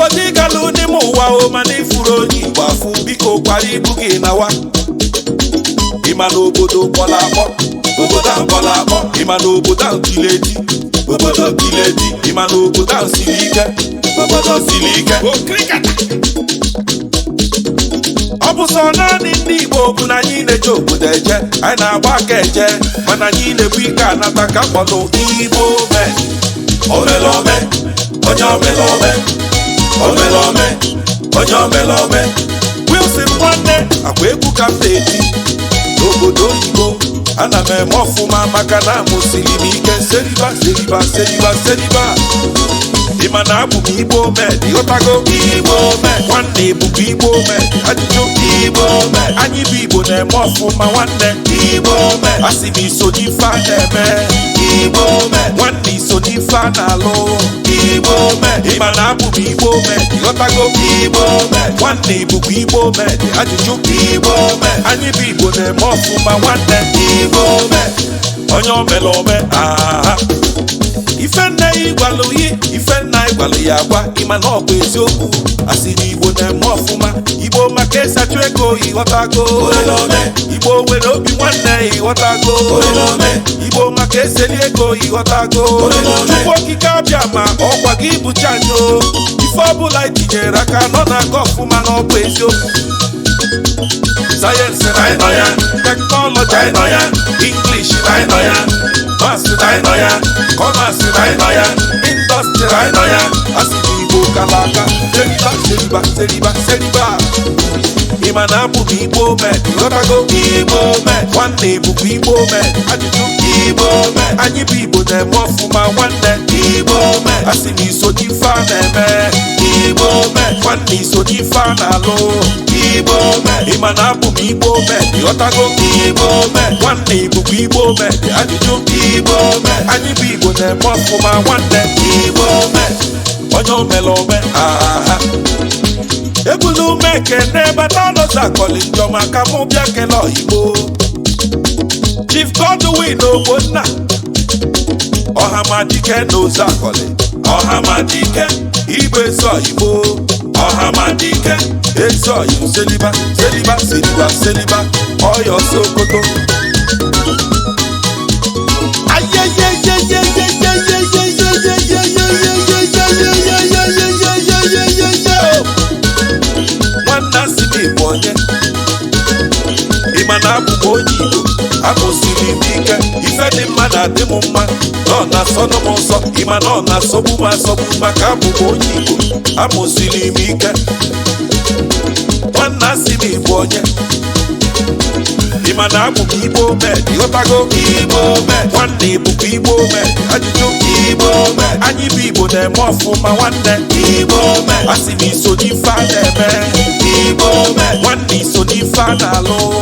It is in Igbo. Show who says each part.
Speaker 1: ụbọchị galụ n'ime ụwa o mana ifuru onye Igbo afụ biko kwara ibu gị nawa ịma na obodo kpọla akpọ obodo akpọla akpọ ịma na obodo ahụ tiri eti obodo tiri eti ịma na obodo ahụ siri ike obodo siri ike ọ bụ sọ naanị ndị Igbo bụ na anyị na-eje obodo eje anyị na-agba aka eje mana anyị na-ebu ike anata ka mkpọdụ Igbomade omelome onye omelome omelome onye omelome Wilson nwanne akwa egwu ka m na-eti n'obodo oyibo ana m eme ọfụma maka na amụsiri m ike seriba seriba seriba seriba ịma na abụ m Igbomade ịghọtago Igbomade nwanne ebube Igbomade ajụjụ Igbomade anyị bụ Igbo na-eme ọfụma nwanne Igbomade asị m iso n'ife a na-eme Igbomade nwanne iso n'ife a na-alụ Igbomade ịma na abụ m Igbomade ịghọtago Igbomade nwanne ebube Igbomade ajụjụ Igbomade anyị bụ Igbo na-eme ọfụma nwanne Igbomade onye omelome aha ife nna ya ịgwalụ yi ife nna ya ịgwalụ ya agwa ịma na ọ bụ eziokwu asịrị Igbo na-eme ọfụma Igbo maka ịsachụ ego ịghọtago Igbo nwere obi nwanne ịghọtago Igbo maka eseli ego ịghọtago Chukwu okike abịa ma ọkwa gị bụcha nyo ife ọbụla itinyere aka nọ na-aga ọfụma na ọ bụ eziokwu sayensị na ịnọ ya teknọlọji ịnọ ya English na ịnọ ya Masị na ịnọ ya kọmasị na ịnọ ya indọstrị na ịnọ ya asịrị Igbo kala aka seriba seriba seriba seriba ịma na abụ m Igbomade ịghọtago Igbomade nwanne ebube Igbomade ajụjụ Igbomade anyị bụ Igbo na-eme ọfụma nwanne Igbomade asị m iso n'ife a na-eme Igbomade nwanne iso n'ife a na-alụ Igbomade ịma na abụ m Igbomade ịghọtago Igbomade nwanne ebube Igbomade ajụjụ Igbomade anyị bụ Igbo na-eme ọfụma nwanne Igbomade onye omelome aha ebulu m ekene bata n'ụzọ akọlị njọ maka mụ bịa kele Igbo Chief Godwin Ogbonna Ọhamadike n'ụzọ akọlị Ọhamadike Igbo ezi Igbo Ọhamadike ezi Igbo seliba seliba seliba seliba Ọyọ Sokoto onye ịma na abụ m onye Igbo amụsiri m ike ife dị mma na-adị m mma nọ na-asọnụ m nsọ ịma na ọ na-asọgbu m asọgbu maka abụ m onye Igbo amụsiri m ike nwanne asị m Igbo onye ịma na abụ m Igbomade ịghọtago Igbomade nwanne ebube Igbomade ajụjụ Igbomade anyị bụ Igbo na-eme ọfụma nwanne Igbomade asị m iso n'ife a na-eme Igbomade nwanne iso n'ife a na-alụ